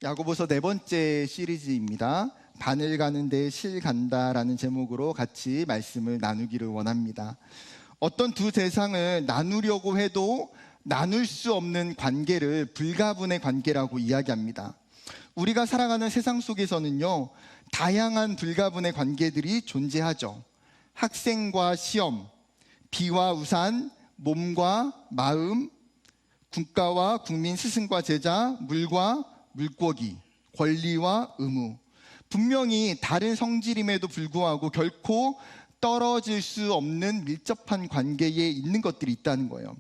야고보서 네 번째 시리즈입니다. 바늘 가는데 실 간다라는 제목으로 같이 말씀을 나누기를 원합니다. 어떤 두 세상을 나누려고 해도 나눌 수 없는 관계를 불가분의 관계라고 이야기합니다. 우리가 살아가는 세상 속에서는요, 다양한 불가분의 관계들이 존재하죠. 학생과 시험, 비와 우산, 몸과 마음, 국가와 국민, 스승과 제자, 물과 물고기, 권리와 의무. 분명히 다른 성질임에도 불구하고 결코 떨어질 수 없는 밀접한 관계에 있는 것들이 있다는 거예요.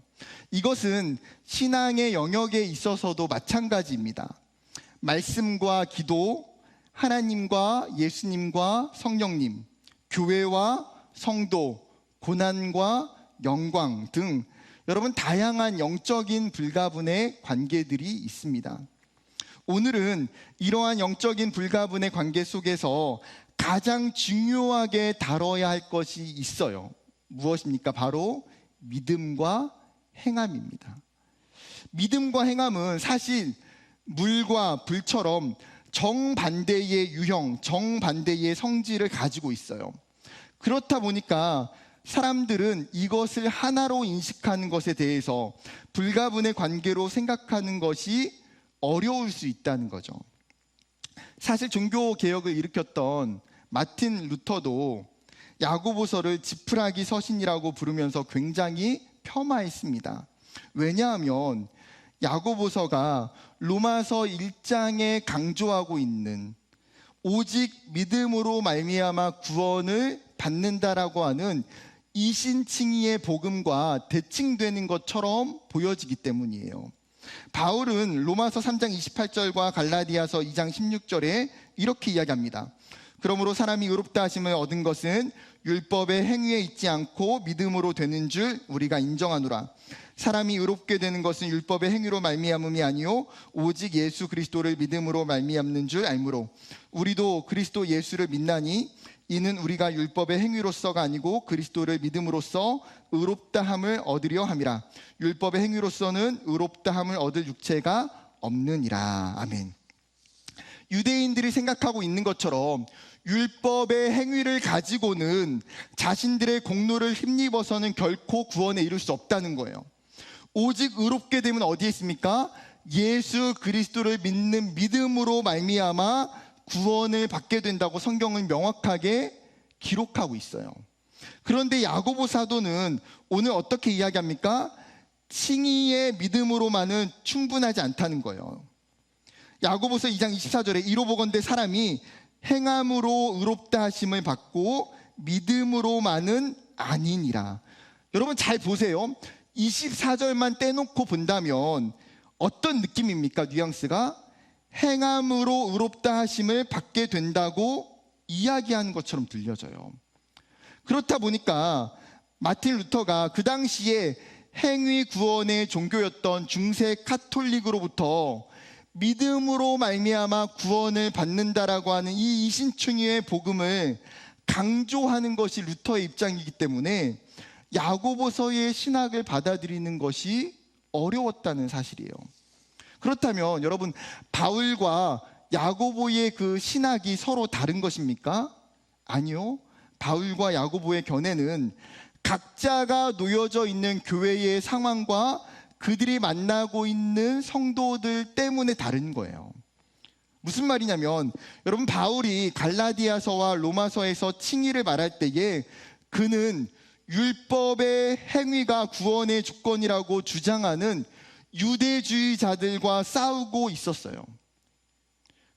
이것은 신앙의 영역에 있어서도 마찬가지입니다. 말씀과 기도, 하나님과 예수님과 성령님, 교회와 성도, 고난과 영광 등 여러분 다양한 영적인 불가분의 관계들이 있습니다. 오늘은 이러한 영적인 불가분의 관계 속에서 가장 중요하게 다뤄야 할 것이 있어요. 무엇입니까? 바로 믿음과 행함입니다. 믿음과 행함은 사실 물과 불처럼 정반대의 유형, 정반대의 성질을 가지고 있어요. 그렇다 보니까 사람들은 이것을 하나로 인식하는 것에 대해서 불가분의 관계로 생각하는 것이 어려울 수 있다는 거죠. 사실 종교 개혁을 일으켰던 마틴 루터도 야고보서를 지푸라기 서신이라고 부르면서 굉장히 폄하했습니다. 왜냐하면 야고보서가 로마서 1장에 강조하고 있는 오직 믿음으로 말미암아 구원을 받는다라고 하는 이신칭의의 복음과 대칭되는 것처럼 보여지기 때문이에요. 바울은 로마서 3장 28절과 갈라디아서 2장 16절에 이렇게 이야기합니다. 그러므로 사람이 의롭다 하심을 얻은 것은 율법의 행위에 있지 않고 믿음으로 되는 줄 우리가 인정하노라. 사람이 의롭게 되는 것은 율법의 행위로 말미암음이 아니요 오직 예수 그리스도를 믿음으로 말미암는 줄 알므로 우리도 그리스도 예수를 믿나니 이는 우리가 율법의 행위로서가 아니고 그리스도를 믿음으로써 의롭다함을 얻으려 함이라. 율법의 행위로서는 의롭다함을 얻을 육체가 없느니라. 아멘. 유대인들이 생각하고 있는 것처럼 율법의 행위를 가지고는 자신들의 공로를 힘입어서는 결코 구원에 이룰 수 없다는 거예요. 오직 의롭게 되면 어디에 있습니까? 예수 그리스도를 믿는 믿음으로 말미암아 구원을 받게 된다고 성경은 명확하게 기록하고 있어요. 그런데 야고보 사도는 오늘 어떻게 이야기합니까? 칭의의 믿음으로만은 충분하지 않다는 거예요. 야고보서 2장 24절에 이로보건대 사람이 행함으로 의롭다 하심을 받고 믿음으로만은 아니니라. 여러분 잘 보세요. 24절만 떼놓고 본다면 어떤 느낌입니까? 뉘앙스가 행함으로 의롭다 하심을 받게 된다고 이야기하는 것처럼 들려져요. 그렇다 보니까 마틴 루터가 그 당시에 행위 구원의 종교였던 중세 카톨릭으로부터 믿음으로 말미암아 구원을 받는다라고 하는 이 이신칭의의 복음을 강조하는 것이 루터의 입장이기 때문에 야고보서의 신학을 받아들이는 것이 어려웠다는 사실이에요. 그렇다면 여러분 바울과 야고보의 그 신학이 서로 다른 것입니까? 아니요. 바울과 야고보의 견해는 각자가 놓여져 있는 교회의 상황과 그들이 만나고 있는 성도들 때문에 다른 거예요. 무슨 말이냐면 여러분 바울이 갈라디아서와 로마서에서 칭의를 말할 때에 그는 율법의 행위가 구원의 조건이라고 주장하는 유대주의자들과 싸우고 있었어요.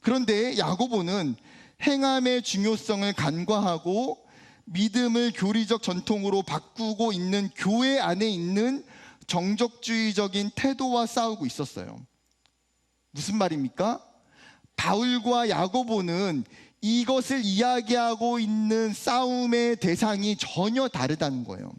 그런데 야고보는 행함의 중요성을 간과하고 믿음을 교리적 전통으로 바꾸고 있는 교회 안에 있는 정적주의적인 태도와 싸우고 있었어요. 무슨 말입니까? 바울과 야고보는 이것을 이야기하고 있는 싸움의 대상이 전혀 다르다는 거예요.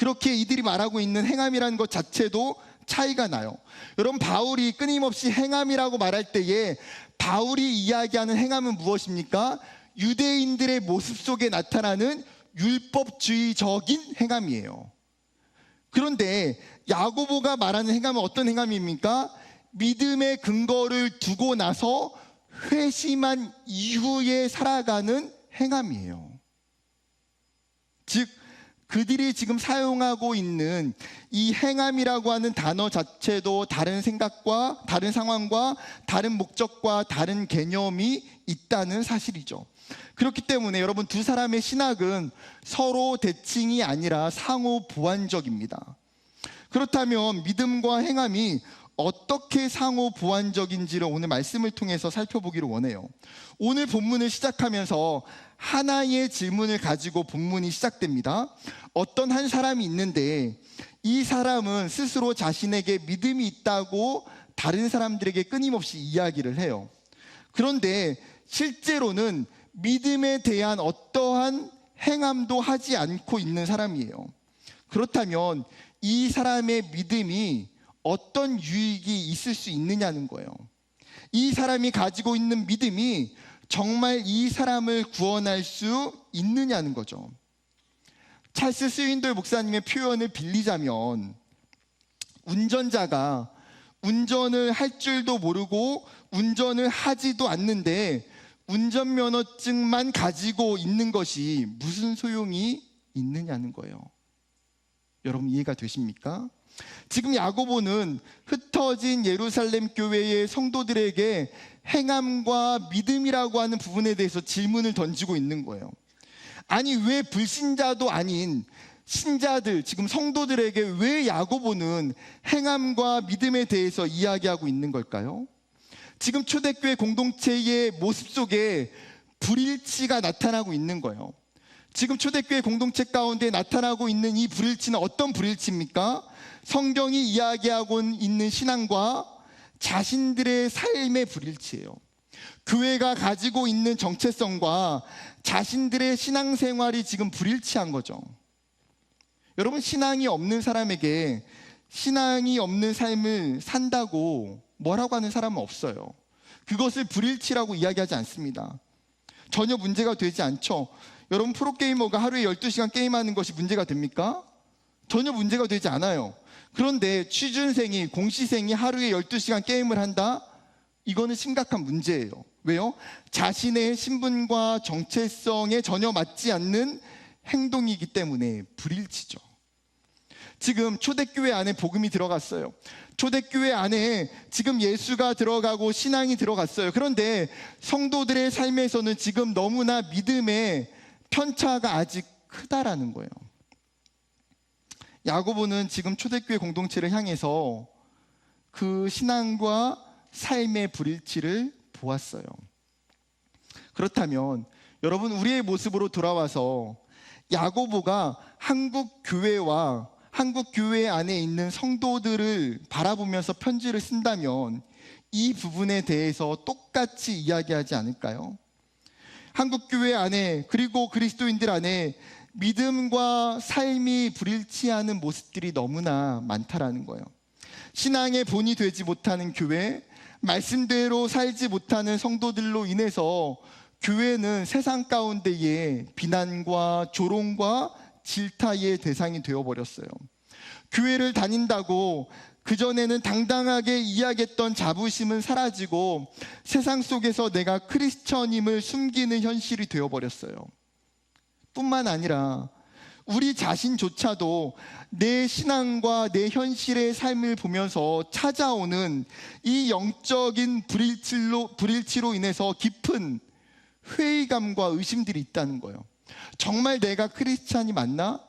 그렇게 이들이 말하고 있는 행함이라는 것 자체도 차이가 나요. 여러분 바울이 끊임없이 행함이라고 말할 때에 바울이 이야기하는 행함은 무엇입니까? 유대인들의 모습 속에 나타나는 율법주의적인 행함이에요. 그런데 야고보가 말하는 행함은 어떤 행함입니까? 믿음의 근거를 두고 나서 회심한 이후에 살아가는 행함이에요. 즉 그들이 지금 사용하고 있는 이 행함이라고 하는 단어 자체도 다른 생각과 다른 상황과 다른 목적과 다른 개념이 있다는 사실이죠. 그렇기 때문에 여러분, 두 사람의 신학은 서로 대칭이 아니라 상호 보완적입니다. 그렇다면 믿음과 행함이 어떻게 상호 보완적인지를 오늘 말씀을 통해서 살펴보기를 원해요. 오늘 본문을 시작하면서 하나의 질문을 가지고 본문이 시작됩니다. 어떤 한 사람이 있는데 이 사람은 스스로 자신에게 믿음이 있다고 다른 사람들에게 끊임없이 이야기를 해요. 그런데 실제로는 믿음에 대한 어떠한 행함도 하지 않고 있는 사람이에요. 그렇다면 이 사람의 믿음이 어떤 유익이 있을 수 있느냐는 거예요. 이 사람이 가지고 있는 믿음이 정말 이 사람을 구원할 수 있느냐는 거죠. 찰스 스윈돌 목사님의 표현을 빌리자면, 운전자가 운전을 할 줄도 모르고 운전을 하지도 않는데 운전면허증만 가지고 있는 것이 무슨 소용이 있느냐는 거예요. 여러분, 이해가 되십니까? 지금 야고보는 흩어진 예루살렘 교회의 성도들에게 행함과 믿음이라고 하는 부분에 대해서 질문을 던지고 있는 거예요. 아니, 왜 불신자도 아닌 신자들, 지금 성도들에게 왜 야고보는 행함과 믿음에 대해서 이야기하고 있는 걸까요? 지금 초대교회 공동체의 모습 속에 불일치가 나타나고 있는 거예요. 지금 초대교회 공동체 가운데 나타나고 있는 이 불일치는 어떤 불일치입니까? 성경이 이야기하고 있는 신앙과 자신들의 삶의 불일치예요. 교회가 가지고 있는 정체성과 자신들의 신앙생활이 지금 불일치한 거죠. 여러분, 신앙이 없는 사람에게 신앙이 없는 삶을 산다고 뭐라고 하는 사람은 없어요. 그것을 불일치라고 이야기하지 않습니다. 전혀 문제가 되지 않죠. 여러분, 프로게이머가 하루에 12시간 게임하는 것이 문제가 됩니까? 전혀 문제가 되지 않아요. 그런데 취준생이, 공시생이 하루에 12시간 게임을 한다? 이거는 심각한 문제예요. 왜요? 자신의 신분과 정체성에 전혀 맞지 않는 행동이기 때문에 불일치죠. 지금 초대교회 안에 복음이 들어갔어요. 초대교회 안에 지금 예수가 들어가고 신앙이 들어갔어요. 그런데 성도들의 삶에서는 지금 너무나 믿음의 편차가 아직 크다라는 거예요. 야고보는 지금 초대교회 공동체를 향해서 그 신앙과 삶의 불일치를 보았어요. 그렇다면 여러분, 우리의 모습으로 돌아와서 야고보가 한국 교회와 한국 교회 안에 있는 성도들을 바라보면서 편지를 쓴다면 이 부분에 대해서 똑같이 이야기하지 않을까요? 한국 교회 안에, 그리고 그리스도인들 안에 믿음과 삶이 불일치하는 모습들이 너무나 많다라는 거예요. 신앙의 본이 되지 못하는 교회, 말씀대로 살지 못하는 성도들로 인해서 교회는 세상 가운데에 비난과 조롱과 질타의 대상이 되어버렸어요. 교회를 다닌다고 그전에는 당당하게 이야기했던 자부심은 사라지고 세상 속에서 내가 크리스천임을 숨기는 현실이 되어버렸어요. 뿐만 아니라 우리 자신조차도 내 신앙과 내 현실의 삶을 보면서 찾아오는 이 영적인 불일치로 인해서 깊은 회의감과 의심들이 있다는 거예요. 정말 내가 크리스찬이 맞나?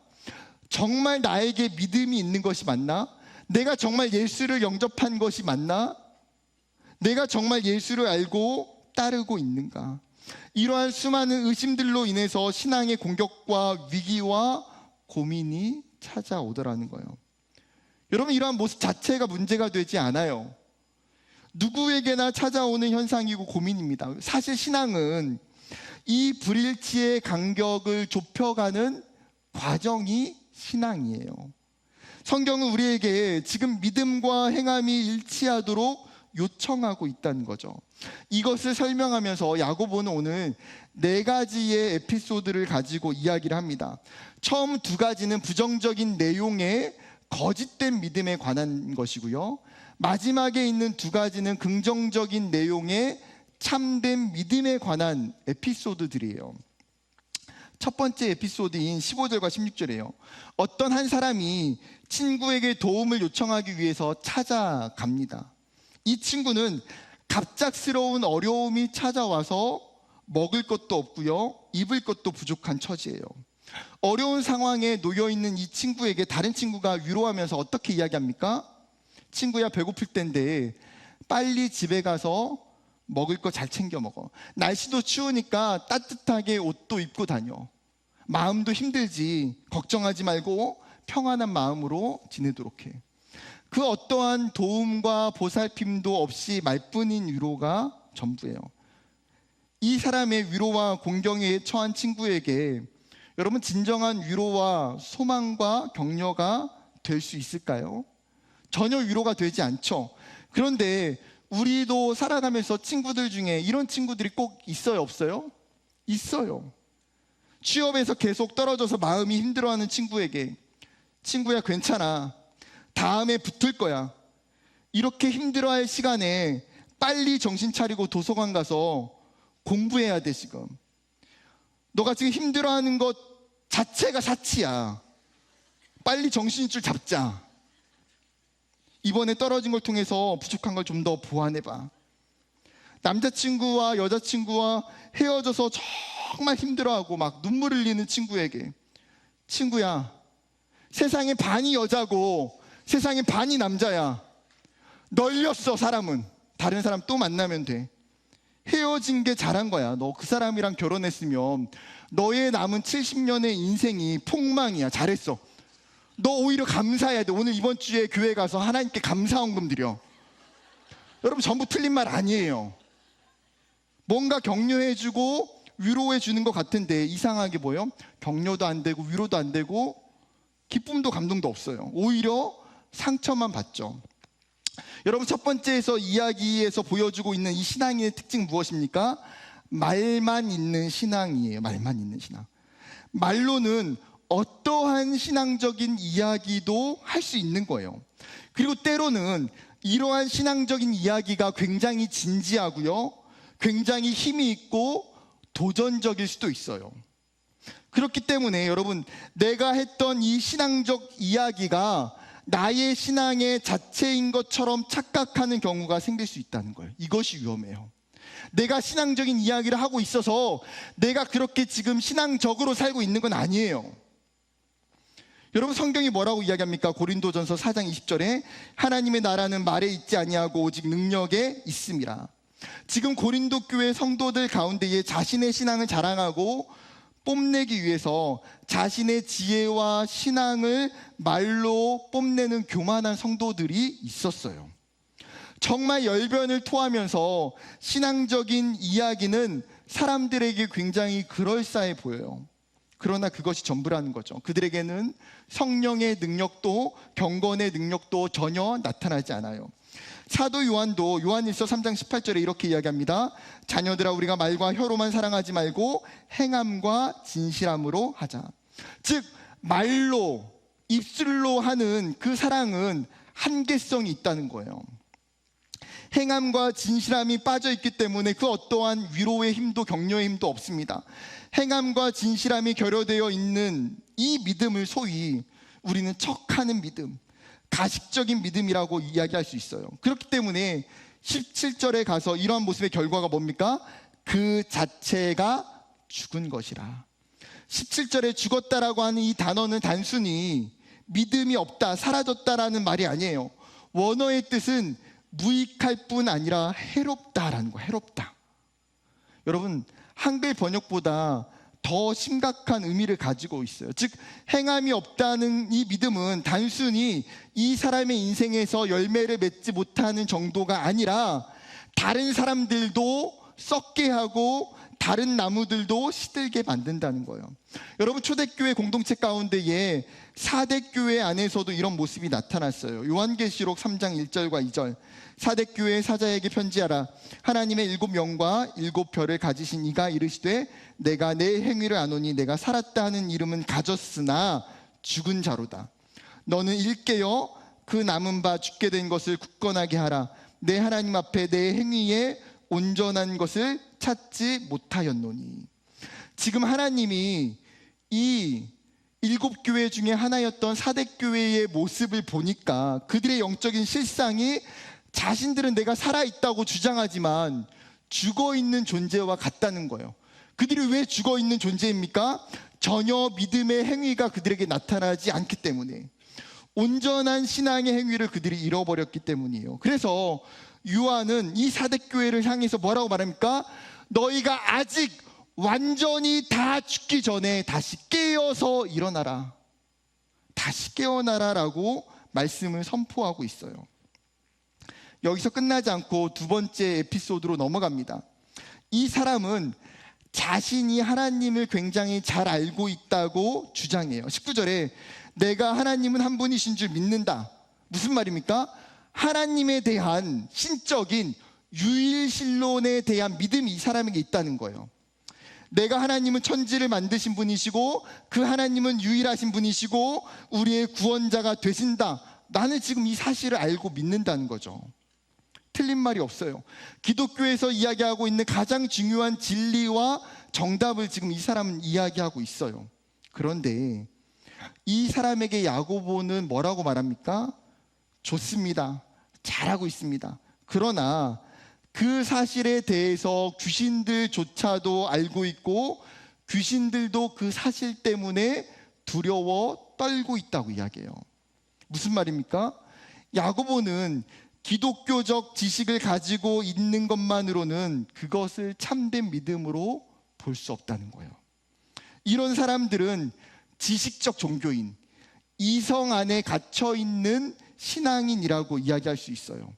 정말 나에게 믿음이 있는 것이 맞나? 내가 정말 예수를 영접한 것이 맞나? 내가 정말 예수를 알고 따르고 있는가? 이러한 수많은 의심들로 인해서 신앙의 공격과 위기와 고민이 찾아오더라는 거예요. 여러분, 이러한 모습 자체가 문제가 되지 않아요. 누구에게나 찾아오는 현상이고 고민입니다. 사실 신앙은 이 불일치의 간격을 좁혀가는 과정이 신앙이에요. 성경은 우리에게 지금 믿음과 행함이 일치하도록 요청하고 있다는 거죠. 이것을 설명하면서 야고보는 오늘 4가지의 에피소드를 가지고 이야기를 합니다. 처음 2가지는 부정적인 내용의 거짓된 믿음에 관한 것이고요. 마지막에 있는 두 가지는 긍정적인 내용의 참된 믿음에 관한 에피소드들이에요. 첫 번째 에피소드인 15절과 16절이에요. 어떤 한 사람이 친구에게 도움을 요청하기 위해서 찾아갑니다. 이 친구는 갑작스러운 어려움이 찾아와서 먹을 것도 없고요, 입을 것도 부족한 처지예요. 어려운 상황에 놓여있는 이 친구에게 다른 친구가 위로하면서 어떻게 이야기합니까? 친구야, 배고플 텐데 빨리 집에 가서 먹을 거 잘 챙겨 먹어. 날씨도 추우니까 따뜻하게 옷도 입고 다녀. 마음도 힘들지 걱정하지 말고 평안한 마음으로 지내도록 해. 그 어떠한 도움과 보살핌도 없이 말뿐인 위로가 전부예요. 이 사람의 위로와 공경에 처한 친구에게 여러분, 진정한 위로와 소망과 격려가 될 수 있을까요? 전혀 위로가 되지 않죠. 그런데 우리도 살아가면서 친구들 중에 이런 친구들이 꼭 있어요, 없어요? 있어요. 취업에서 계속 떨어져서 마음이 힘들어하는 친구에게 친구야, 괜찮아, 다음에 붙을 거야, 이렇게 힘들어할 시간에 빨리 정신 차리고 도서관 가서 공부해야 돼. 지금 너가 지금 힘들어하는 것 자체가 사치야. 빨리 정신줄 잡자. 이번에 떨어진 걸 통해서 부족한 걸 좀 더 보완해봐. 남자친구와 여자친구와 헤어져서 정말 힘들어하고 막 눈물 흘리는 친구에게 친구야, 세상에 반이 여자고 세상에 반이 남자야. 널렸어. 사람은 다른 사람 또 만나면 돼. 헤어진 게 잘한 거야. 너 그 사람이랑 결혼했으면 너의 남은 70년의 인생이 폭망이야. 잘했어. 너 오히려 감사해야 돼. 오늘 이번 주에 교회 가서 하나님께 감사헌금 드려. 여러분, 전부 틀린 말 아니에요. 뭔가 격려해주고 위로해주는 것 같은데 이상하게 뭐예요? 격려도 안 되고 위로도 안 되고 기쁨도 감동도 없어요. 오히려 상처만 받죠. 여러분, 첫 번째에서 이야기에서 보여주고 있는 이 신앙의 특징 무엇입니까? 말만 있는 신앙이에요. 말만 있는 신앙. 말로는 어떠한 신앙적인 이야기도 할 수 있는 거예요. 그리고 때로는 이러한 신앙적인 이야기가 굉장히 진지하고요, 굉장히 힘이 있고 도전적일 수도 있어요. 그렇기 때문에 여러분, 내가 했던 이 신앙적 이야기가 나의 신앙의 자체인 것처럼 착각하는 경우가 생길 수 있다는 거예요. 이것이 위험해요. 내가 신앙적인 이야기를 하고 있어서 내가 그렇게 지금 신앙적으로 살고 있는 건 아니에요. 여러분, 성경이 뭐라고 이야기합니까? 고린도전서 4장 20절에 하나님의 나라는 말에 있지 아니하고 오직 능력에 있음이라. 지금 고린도 교회 성도들 가운데에 자신의 신앙을 자랑하고 뽐내기 위해서 자신의 지혜와 신앙을 말로 뽐내는 교만한 성도들이 있었어요. 정말 열변을 토하면서 신앙적인 이야기는 사람들에게 굉장히 그럴싸해 보여요. 그러나 그것이 전부라는 거죠. 그들에게는 성령의 능력도 경건의 능력도 전혀 나타나지 않아요. 사도 요한도 요한일서 3장 18절에 이렇게 이야기합니다. 자녀들아, 우리가 말과 혀로만 사랑하지 말고 행함과 진실함으로 하자. 즉, 말로, 입술로 하는 그 사랑은 한계성이 있다는 거예요. 행함과 진실함이 빠져있기 때문에 그 어떠한 위로의 힘도 격려의 힘도 없습니다. 행함과 진실함이 결여되어 있는 이 믿음을 소위 우리는 척하는 믿음, 가식적인 믿음이라고 이야기할 수 있어요. 그렇기 때문에 17절에 가서 이러한 모습의 결과가 뭡니까? 그 자체가 죽은 것이라. 17절에 죽었다라고 하는 이 단어는 단순히 믿음이 없다, 사라졌다라는 말이 아니에요. 원어의 뜻은 무익할 뿐 아니라 해롭다라는 거예요. 해롭다. 여러분, 한글 번역보다 더 심각한 의미를 가지고 있어요. 즉, 행함이 없다는 이 믿음은 단순히 이 사람의 인생에서 열매를 맺지 못하는 정도가 아니라 다른 사람들도 썩게 하고 다른 나무들도 시들게 만든다는 거예요. 여러분, 초대교회 공동체 가운데에 사대교회 안에서도 이런 모습이 나타났어요. 요한계시록 3장 1절과 2절. 사대교회 사자에게 편지하라. 하나님의 7명과 7별을 가지신 이가 이르시되 내가 내 행위를 아노니 내가 살았다 하는 이름은 가졌으나 죽은 자로다. 너는 일깨어 그 남은 바 죽게 된 것을 굳건하게 하라. 내 하나님 앞에 내 행위에 온전한 것을 찾지 못하였노니. 지금 하나님이 이 7교회 중에 하나였던 사대교회의 모습을 보니까 그들의 영적인 실상이 자신들은 내가 살아있다고 주장하지만 죽어있는 존재와 같다는 거예요. 그들이 왜 죽어있는 존재입니까? 전혀 믿음의 행위가 그들에게 나타나지 않기 때문에, 온전한 신앙의 행위를 그들이 잃어버렸기 때문이에요. 그래서 요한은 이 사대교회를 향해서 뭐라고 말합니까? 너희가 아직 완전히 다 죽기 전에 다시 깨어서 일어나라. 다시 깨어나라 라고 말씀을 선포하고 있어요. 여기서 끝나지 않고 두 번째 에피소드로 넘어갑니다. 이 사람은 자신이 하나님을 굉장히 잘 알고 있다고 주장해요. 19절에 내가 하나님은 한 분이신 줄 믿는다. 무슨 말입니까? 하나님에 대한 신적인 유일신론에 대한 믿음이 이 사람에게 있다는 거예요. 내가 하나님은 천지를 만드신 분이시고 그 하나님은 유일하신 분이시고 우리의 구원자가 되신다. 나는 지금 이 사실을 알고 믿는다는 거죠. 틀린 말이 없어요. 기독교에서 이야기하고 있는 가장 중요한 진리와 정답을 지금 이 사람은 이야기하고 있어요. 그런데 이 사람에게 야고보는 뭐라고 말합니까? 좋습니다. 잘하고 있습니다. 그러나 그 사실에 대해서 귀신들조차도 알고 있고 귀신들도 그 사실 때문에 두려워 떨고 있다고 이야기해요. 무슨 말입니까? 야고보는 기독교적 지식을 가지고 있는 것만으로는 그것을 참된 믿음으로 볼 수 없다는 거예요. 이런 사람들은 지식적 종교인, 이성 안에 갇혀 있는 신앙인이라고 이야기할 수 있어요.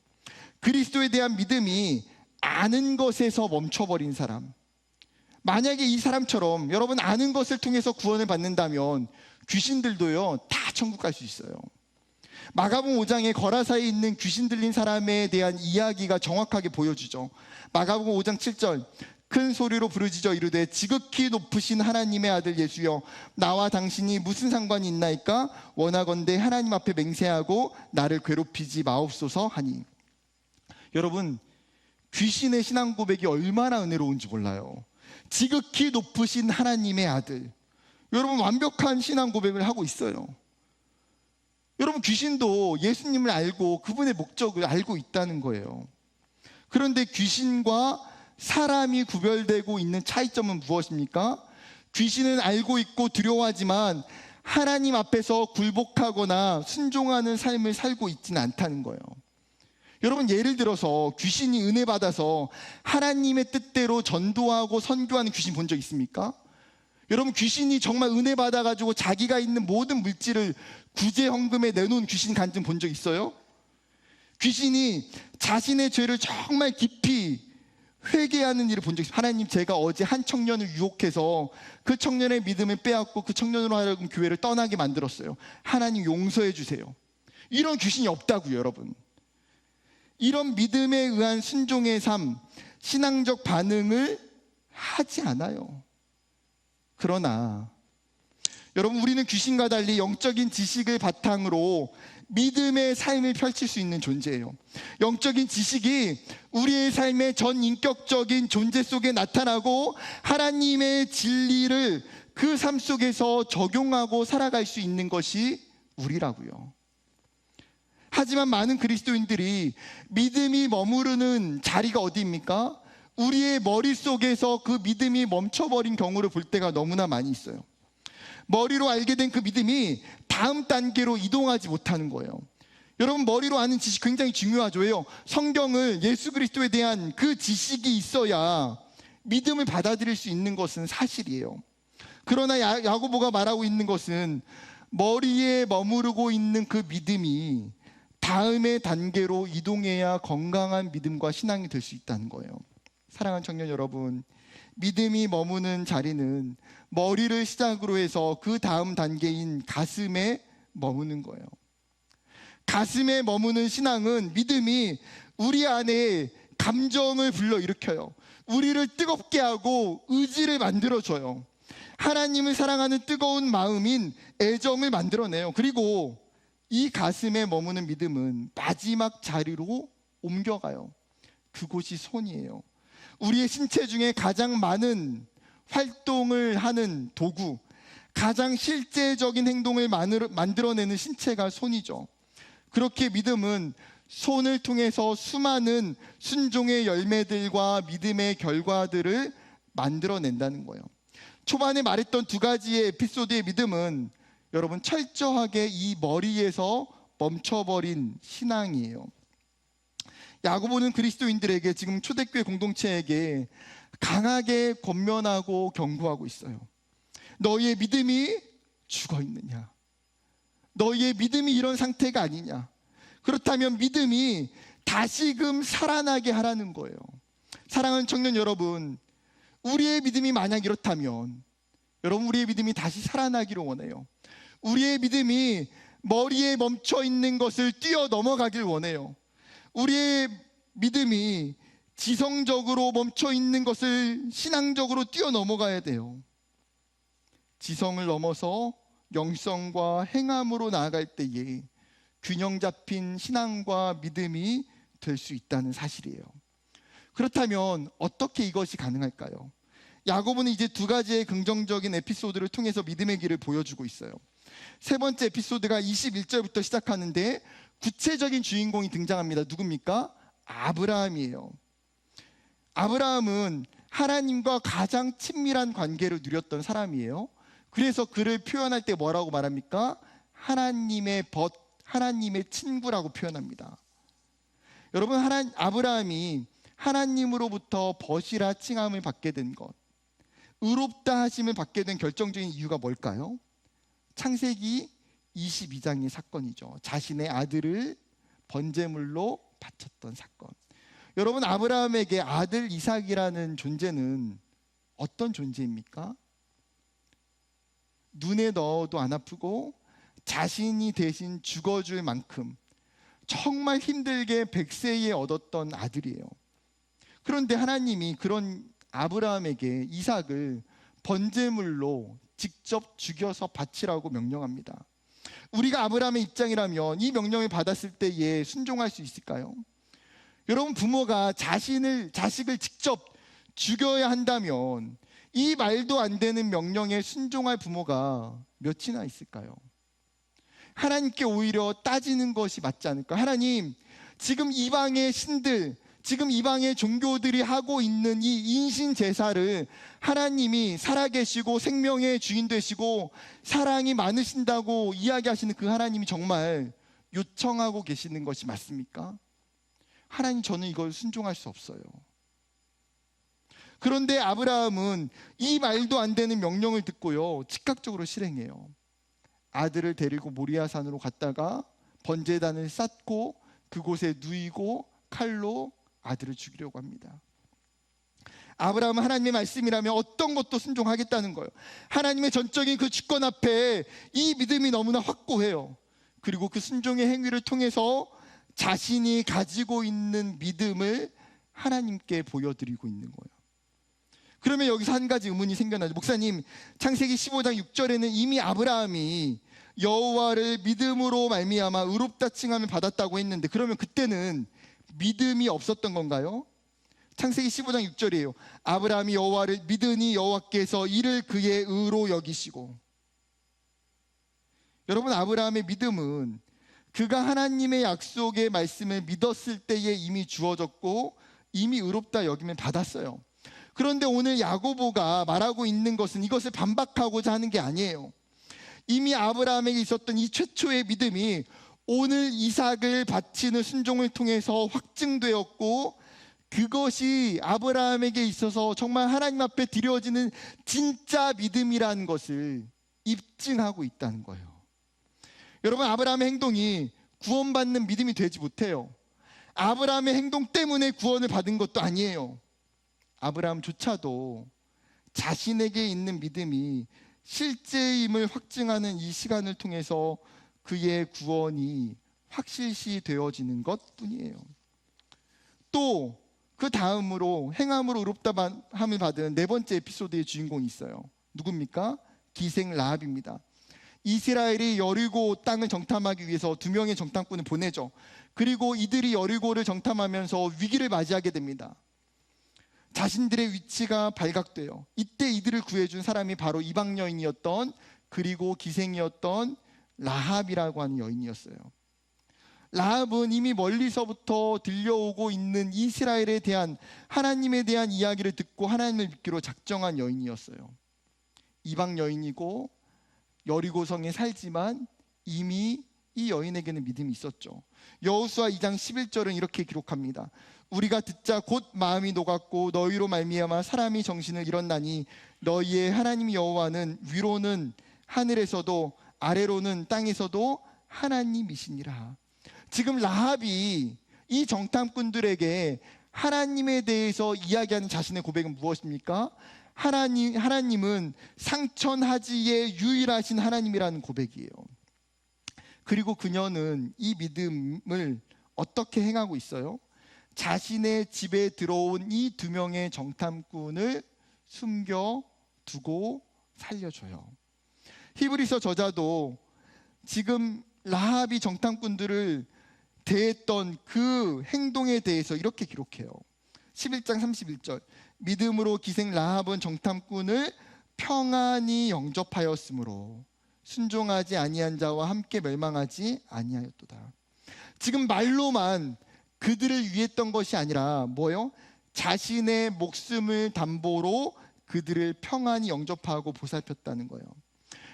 그리스도에 대한 믿음이 아는 것에서 멈춰버린 사람. 만약에 이 사람처럼 여러분 아는 것을 통해서 구원을 받는다면 귀신들도요 다 천국 갈 수 있어요. 마가복음 5장에 거라사에 있는 귀신 들린 사람에 대한 이야기가 정확하게 보여주죠. 마가복음 5장 7절 큰 소리로 부르짖어 이르되 지극히 높으신 하나님의 아들 예수여 나와 당신이 무슨 상관이 있나이까? 원하건대 하나님 앞에 맹세하고 나를 괴롭히지 마옵소서 하니. 여러분 귀신의 신앙 고백이 얼마나 은혜로운지 몰라요. 지극히 높으신 하나님의 아들. 여러분 완벽한 신앙 고백을 하고 있어요. 여러분 귀신도 예수님을 알고 그분의 목적을 알고 있다는 거예요. 그런데 귀신과 사람이 구별되고 있는 차이점은 무엇입니까? 귀신은 알고 있고 두려워하지만 하나님 앞에서 굴복하거나 순종하는 삶을 살고 있지는 않다는 거예요. 여러분 예를 들어서 귀신이 은혜 받아서 하나님의 뜻대로 전도하고 선교하는 귀신 본 적 있습니까? 여러분 귀신이 정말 은혜 받아가지고 자기가 있는 모든 물질을 구제헌금에 내놓은 귀신 간증 본 적 있어요? 귀신이 자신의 죄를 정말 깊이 회개하는 일을 본 적 있어요. 하나님 제가 어제 한 청년을 유혹해서 그 청년의 믿음을 빼앗고 그 청년으로 하여금 교회를 떠나게 만들었어요. 하나님 용서해 주세요. 이런 귀신이 없다고요. 여러분 이런 믿음에 의한 순종의 삶, 신앙적 반응을 하지 않아요. 그러나 여러분 우리는 귀신과 달리 영적인 지식을 바탕으로 믿음의 삶을 펼칠 수 있는 존재예요. 영적인 지식이 우리의 삶의 전 인격적인 존재 속에 나타나고 하나님의 진리를 그 삶 속에서 적용하고 살아갈 수 있는 것이 우리라고요. 하지만 많은 그리스도인들이 믿음이 머무르는 자리가 어디입니까? 우리의 머릿속에서 그 믿음이 멈춰버린 경우를 볼 때가 너무나 많이 있어요. 머리로 알게 된 그 믿음이 다음 단계로 이동하지 못하는 거예요. 여러분 머리로 아는 지식 굉장히 중요하죠. 왜요? 성경을 예수 그리스도에 대한 그 지식이 있어야 믿음을 받아들일 수 있는 것은 사실이에요. 그러나 야고보가 말하고 있는 것은 머리에 머무르고 있는 그 믿음이 다음의 단계로 이동해야 건강한 믿음과 신앙이 될 수 있다는 거예요. 사랑하는 청년 여러분, 믿음이 머무는 자리는 머리를 시작으로 해서 그 다음 단계인 가슴에 머무는 거예요. 가슴에 머무는 신앙은 믿음이 우리 안에 감정을 불러일으켜요. 우리를 뜨겁게 하고 의지를 만들어줘요. 하나님을 사랑하는 뜨거운 마음인 애정을 만들어내요. 그리고 이 가슴에 머무는 믿음은 마지막 자리로 옮겨가요. 그곳이 손이에요. 우리의 신체 중에 가장 많은 활동을 하는 도구, 가장 실제적인 행동을 만들어내는 신체가 손이죠. 그렇게 믿음은 손을 통해서 수많은 순종의 열매들과 믿음의 결과들을 만들어낸다는 거예요. 초반에 말했던 두 가지의 에피소드의 믿음은 여러분 철저하게 이 머리에서 멈춰버린 신앙이에요. 야고보는 그리스도인들에게, 지금 초대교회 공동체에게 강하게 권면하고 경고하고 있어요. 너희의 믿음이 죽어 있느냐? 너희의 믿음이 이런 상태가 아니냐? 그렇다면 믿음이 다시금 살아나게 하라는 거예요. 사랑하는 청년 여러분, 우리의 믿음이 만약 이렇다면 여러분, 우리의 믿음이 다시 살아나기를 원해요. 우리의 믿음이 머리에 멈춰 있는 것을 뛰어넘어가길 원해요. 우리의 믿음이 지성적으로 멈춰 있는 것을 신앙적으로 뛰어넘어가야 돼요. 지성을 넘어서 영성과 행함으로 나아갈 때에 균형 잡힌 신앙과 믿음이 될 수 있다는 사실이에요. 그렇다면 어떻게 이것이 가능할까요? 야고보는 이제 두 가지의 긍정적인 에피소드를 통해서 믿음의 길을 보여주고 있어요. 세 번째 에피소드가 21절부터 시작하는데 구체적인 주인공이 등장합니다. 누굽니까? 아브라함이에요. 아브라함은 하나님과 가장 친밀한 관계를 누렸던 사람이에요. 그래서 그를 표현할 때 뭐라고 말합니까? 하나님의 벗, 하나님의 친구라고 표현합니다. 여러분, 아브라함이 하나님으로부터 벗이라 칭함을 받게 된 것, 의롭다 하심을 받게 된 결정적인 이유가 뭘까요? 창세기 22장의 사건이죠. 자신의 아들을 번제물로 바쳤던 사건. 여러분, 아브라함에게 아들 이삭이라는 존재는 어떤 존재입니까? 눈에 넣어도 안 아프고 자신이 대신 죽어줄 만큼 정말 힘들게 100세에 얻었던 아들이에요. 그런데 하나님이 그런 아브라함에게 이삭을 번제물로 직접 죽여서 바치라고 명령합니다. 우리가 아브라함의 입장이라면 이 명령을 받았을 때에 순종할 수 있을까요? 여러분, 부모가 자식을 직접 죽여야 한다면 이 말도 안 되는 명령에 순종할 부모가 몇이나 있을까요? 하나님께 오히려 따지는 것이 맞지 않을까? 하나님, 지금 이방의 신들, 지금 이방의 종교들이 하고 있는 이 인신 제사를 하나님이 살아계시고 생명의 주인 되시고 사랑이 많으신다고 이야기하시는 그 하나님이 정말 요청하고 계시는 것이 맞습니까? 하나님, 저는 이걸 순종할 수 없어요. 그런데 아브라함은 이 말도 안 되는 명령을 듣고요, 즉각적으로 실행해요. 아들을 데리고 모리아산으로 갔다가 번제단을 쌓고 그곳에 누이고 칼로 아들을 죽이려고 합니다. 아브라함은 하나님의 말씀이라면 어떤 것도 순종하겠다는 거예요. 하나님의 전적인 그 주권 앞에 이 믿음이 너무나 확고해요. 그리고 그 순종의 행위를 통해서 자신이 가지고 있는 믿음을 하나님께 보여드리고 있는 거예요. 그러면 여기서 한 가지 의문이 생겨나죠. 목사님, 창세기 15장 6절에는 이미 아브라함이 여호와를 믿음으로 말미암아 의롭다 칭함을 받았다고 했는데, 그러면 그때는 믿음이 없었던 건가요? 창세기 15장 6절이에요. 아브라함이 여호와를 믿으니 여호와께서 이를 그의 의로 여기시고. 여러분, 아브라함의 믿음은 그가 하나님의 약속의 말씀을 믿었을 때에 이미 주어졌고 이미 의롭다 여김을 받았어요. 그런데 오늘 야고보가 말하고 있는 것은 이것을 반박하고자 하는 게 아니에요. 이미 아브라함에게 있었던 이 최초의 믿음이 오늘 이삭을 바치는 순종을 통해서 확증되었고, 그것이 아브라함에게 있어서 정말 하나님 앞에 드려지는 진짜 믿음이라는 것을 입증하고 있다는 거예요. 여러분, 아브라함의 행동이 구원받는 믿음이 되지 못해요. 아브라함의 행동 때문에 구원을 받은 것도 아니에요. 아브라함조차도 자신에게 있는 믿음이 실제임을 확증하는 이 시간을 통해서 그의 구원이 확실시 되어지는 것뿐이에요. 또 그 다음으로 행함으로 의롭다함을 받은 네 번째 에피소드의 주인공이 있어요. 누굽니까? 기생 라합입니다. 이스라엘이 여리고 땅을 정탐하기 위해서 2명의 정탐꾼을 보내죠. 그리고 이들이 여리고를 정탐하면서 위기를 맞이하게 됩니다. 자신들의 위치가 발각돼요. 이때 이들을 구해준 사람이 바로 이방 여인이었던, 그리고 기생이었던 라합이라고 하는 여인이었어요. 라합은 이미 멀리서부터 들려오고 있는 이스라엘에 대한, 하나님에 대한 이야기를 듣고 하나님을 믿기로 작정한 여인이었어요. 이방 여인이고 여리고성에 살지만 이미 이 여인에게는 믿음이 있었죠. 여호수아 2장 11절은 이렇게 기록합니다. 우리가 듣자 곧 마음이 녹았고 너희로 말미암아 사람이 정신을 잃었나니 너희의 하나님 여호와는 위로는 하늘에서도 아래로는 땅에서도 하나님이시니라. 지금 라합이 이 정탐꾼들에게 하나님에 대해서 이야기하는 자신의 고백은 무엇입니까? 하나님은 상천하지의 유일하신 하나님이라는 고백이에요. 그리고 그녀는 이 믿음을 어떻게 행하고 있어요? 자신의 집에 들어온 이 2명의 정탐꾼을 숨겨두고 살려줘요. 히브리서 저자도 지금 라합이 정탐꾼들을 대했던 그 행동에 대해서 이렇게 기록해요. 11장 31절, 믿음으로 기생 라합은 정탐꾼을 평안히 영접하였으므로 순종하지 아니한 자와 함께 멸망하지 아니하였도다. 지금 말로만 그들을 위했던 것이 아니라 뭐요? 자신의 목숨을 담보로 그들을 평안히 영접하고 보살폈다는 거예요.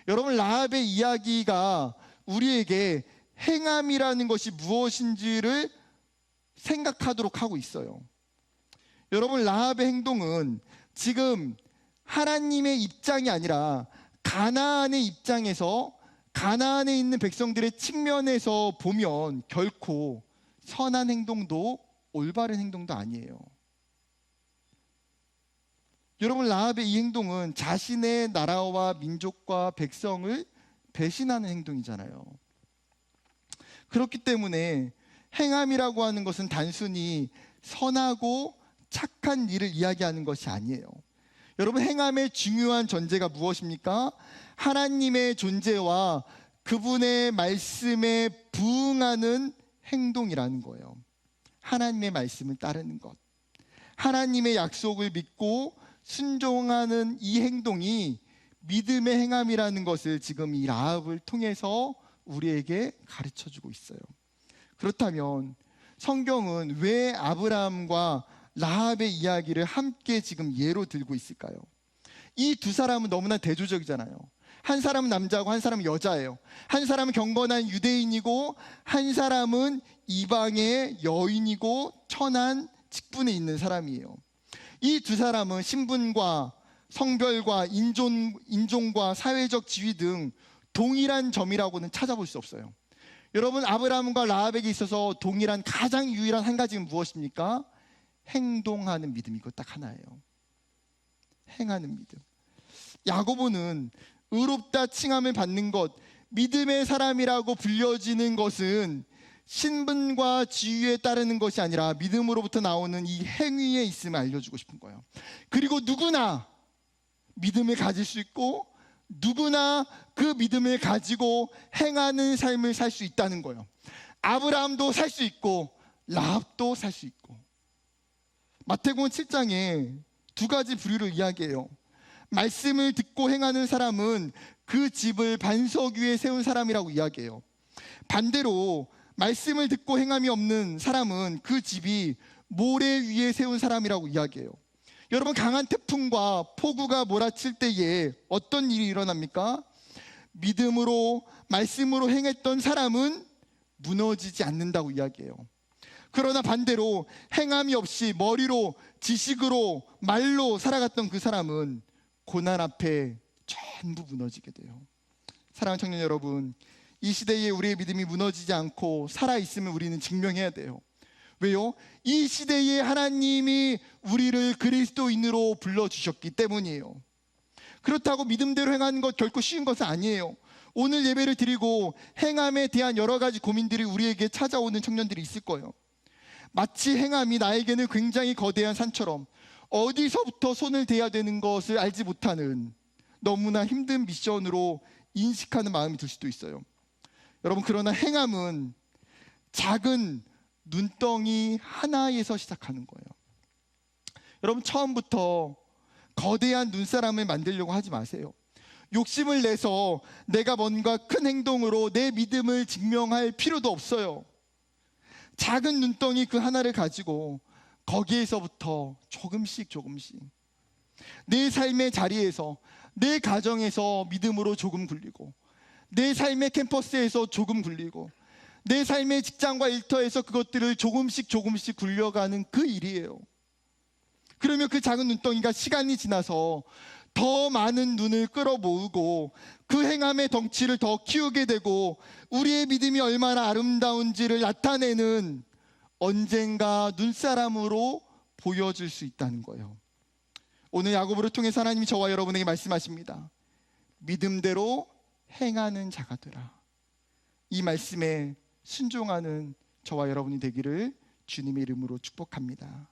여러분, 라합의 이야기가 우리에게 행함이라는 것이 무엇인지를 생각하도록 하고 있어요. 여러분, 라합의 행동은 지금 하나님의 입장이 아니라 가나안의 입장에서, 가나안에 있는 백성들의 측면에서 보면 결코 선한 행동도 올바른 행동도 아니에요. 여러분, 라합의 이 행동은 자신의 나라와 민족과 백성을 배신하는 행동이잖아요. 그렇기 때문에 행함이라고 하는 것은 단순히 선하고 착한 일을 이야기하는 것이 아니에요. 여러분, 행함의 중요한 전제가 무엇입니까? 하나님의 존재와 그분의 말씀에 부응하는 행동이라는 거예요. 하나님의 말씀을 따르는 것, 하나님의 약속을 믿고 순종하는 이 행동이 믿음의 행함이라는 것을 지금 이 라합을 통해서 우리에게 가르쳐주고 있어요. 그렇다면 성경은 왜 아브라함과 라합의 이야기를 함께 지금 예로 들고 있을까요? 이 2사람은 너무나 대조적이잖아요. 한 사람은 남자고 한 사람은 여자예요. 한 사람은 경건한 유대인이고 한 사람은 이방의 여인이고 천한 직분에 있는 사람이에요. 이 2사람은 신분과 성별과 인종과 사회적 지위 등 동일한 점이라고는 찾아볼 수 없어요. 여러분, 아브라함과 라합에게 있어서 동일한 가장 유일한 한 가지는 무엇입니까? 행동하는 믿음. 이거 딱 하나예요. 행하는 믿음. 야고보는 의롭다 칭함을 받는 것, 믿음의 사람이라고 불려지는 것은 신분과 지위에 따르는 것이 아니라 믿음으로부터 나오는 이 행위에 있음을 알려주고 싶은 거예요. 그리고 누구나 믿음을 가질 수 있고 누구나 그 믿음을 가지고 행하는 삶을 살 수 있다는 거예요. 아브라함도 살 수 있고 라합도 살 수 있고. 마태복음 7장에 2가지 부류를 이야기해요. 말씀을 듣고 행하는 사람은 그 집을 반석 위에 세운 사람이라고 이야기해요. 반대로 말씀을 듣고 행함이 없는 사람은 그 집이 모래 위에 세운 사람이라고 이야기해요. 여러분, 강한 태풍과 폭우가 몰아칠 때에 어떤 일이 일어납니까? 믿음으로 말씀으로 행했던 사람은 무너지지 않는다고 이야기해요. 그러나 반대로 행함이 없이 머리로, 지식으로, 말로 살아갔던 그 사람은 고난 앞에 전부 무너지게 돼요. 사랑하는 청년 여러분, 이 시대에 우리의 믿음이 무너지지 않고 살아있음을 우리는 증명해야 돼요. 왜요? 이 시대에 하나님이 우리를 그리스도인으로 불러주셨기 때문이에요. 그렇다고 믿음대로 행하는 것 결코 쉬운 것은 아니에요. 오늘 예배를 드리고 행함에 대한 여러 가지 고민들이 우리에게 찾아오는 청년들이 있을 거예요. 마치 행함이 나에게는 굉장히 거대한 산처럼 어디서부터 손을 대야 되는 것을 알지 못하는 너무나 힘든 미션으로 인식하는 마음이 들 수도 있어요. 여러분, 그러나 행함은 작은 눈덩이 하나에서 시작하는 거예요. 여러분, 처음부터 거대한 눈사람을 만들려고 하지 마세요. 욕심을 내서 내가 뭔가 큰 행동으로 내 믿음을 증명할 필요도 없어요. 작은 눈덩이 그 하나를 가지고 거기에서부터 조금씩 내 삶의 자리에서, 내 가정에서 믿음으로 조금 굴리고, 내 삶의 캠퍼스에서 조금 굴리고, 내 삶의 직장과 일터에서 그것들을 조금씩 굴려가는 그 일이에요. 그러면 그 작은 눈덩이가 시간이 지나서 더 많은 눈을 끌어모으고 그 행함의 덩치를 더 키우게 되고, 우리의 믿음이 얼마나 아름다운지를 나타내는 언젠가 눈사람으로 보여줄 수 있다는 거예요. 오늘 야고보를 통해서 하나님이 저와 여러분에게 말씀하십니다. 믿음대로 행하는 자가 되라. 이 말씀에 순종하는 저와 여러분이 되기를 주님의 이름으로 축복합니다.